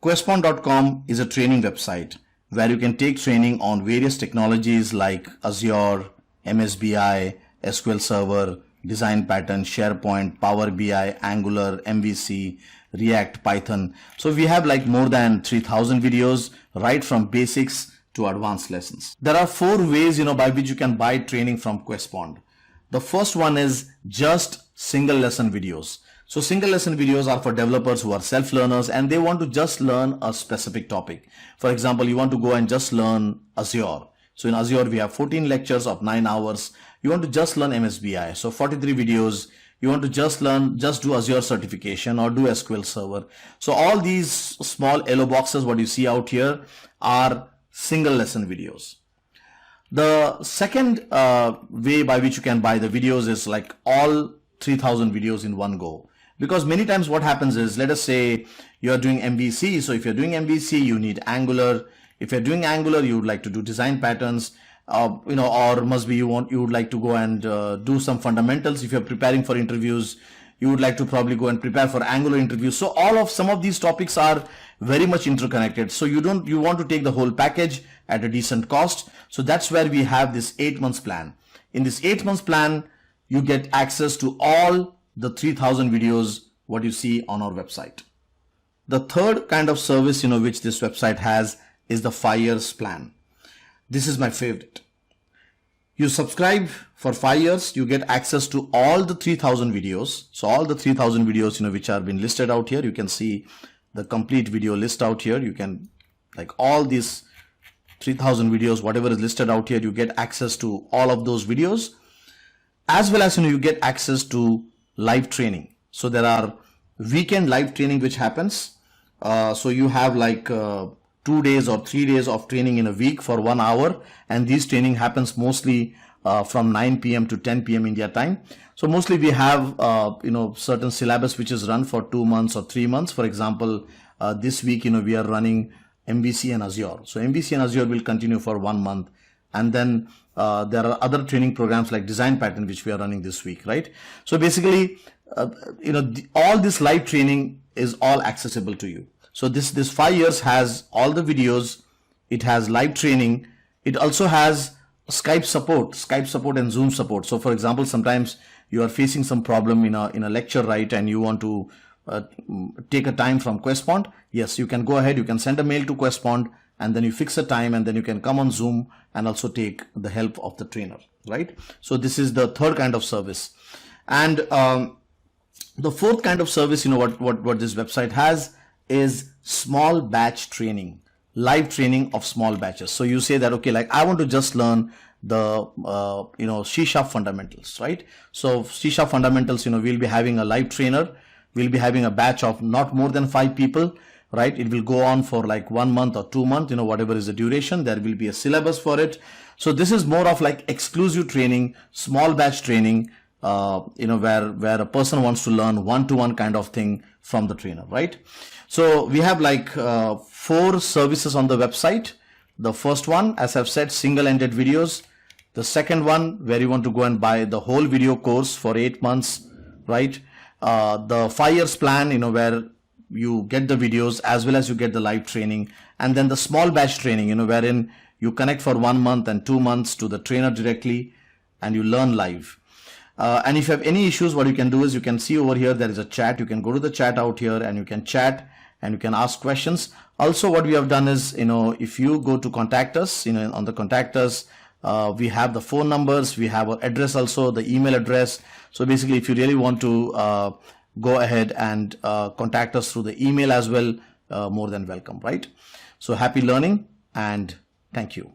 Questpond.com is a training website where you can take training on various technologies like Azure, MSBI, SQL Server, Design Pattern, SharePoint, Power BI, Angular, MVC, React, Python. So we have like more than 3,000 videos right from basics to advanced lessons. There are 4 ways by which you can buy training from Questpond. The first one is just single lesson videos. So single lesson videos are for developers who are self-learners and they want to just learn a specific topic. For example, you want to go and just learn Azure. So in Azure, we have 14 lectures of 9 hours. You want to just learn MSBI. So 43 videos. You want to just do Azure certification or do SQL Server. So all these small yellow boxes, what you see out here, are single lesson videos. The second way by which you can buy the videos is like all 3,000 videos in one go. Because many times what happens is, let us say you're doing MVC. So if you're doing MVC, you need Angular. If you're doing Angular, you would like to do design patterns, or must be you would like to go and do some fundamentals. If you're preparing for interviews, you would like to probably go and prepare for Angular interviews. So some of these topics are very much interconnected. So you want to take the whole package at a decent cost. So that's where we have this 8 months plan. In this 8 months plan, you get access to all the 3,000 videos what you see on our website. The third kind of service which this website has is the 5 years plan. This is my favorite. You subscribe for 5 years, you get access to all the 3,000 videos. So all the 3,000 videos which are been listed out here, you can see the complete video list out here. You can like all these 3,000 videos, whatever is listed out here, you get access to all of those videos, as well as you get access to live training. So there are weekend live training which happens. So you have like 2 days or 3 days of training in a week for 1 hour, and this training happens mostly from 9 p.m. to 10 p.m. India time. So mostly we have certain syllabus which is run for 2 months or 3 months. For example, this week we are running MVC and Azure. So MVC and Azure will continue for 1 month, and then there are other training programs like Design Pattern which we are running this week, right? So basically, all this live training is all accessible to you. So this 5 years has all the videos. It has live training. It also has Skype support and Zoom support. So for example, sometimes you are facing some problem in a lecture, right? And you want to take a time from Questpond. Yes, you can go ahead. You can send a mail to Questpond, and then you fix a time, and then you can come on Zoom and also take the help of the trainer, right? So this is the third kind of service. And the fourth kind of service, what this website has is small batch training, live training of small batches. So you say that, okay, like I want to just learn the C# fundamentals, right? So C# fundamentals, we'll be having a live trainer. We'll be having a batch of not more than 5 people, right? It will go on for like 1 month or 2 months, whatever is the duration. There will be a syllabus for it. So this is more of like exclusive training, small batch training, where a person wants to learn one-to-one kind of thing from the trainer, right? So we have like 4 services on the website. The first one, as I've said, single-ended videos. The second one, where you want to go and buy the whole video course for 8 months, right? The 5 years plan, where you get the videos as well as you get the live training. And then the small batch training, wherein you connect for 1 month and 2 months to the trainer directly and you learn live. And if you have any issues, what you can do is you can see over here, there is a chat. You can go to the chat out here and you can chat and you can ask questions. Also, what we have done is, if you go to contact us, on the contact us, we have the phone numbers, we have our address also, the email address. So basically, if you really want to go ahead and contact us through the email as well, more than welcome, right? So happy learning and thank you.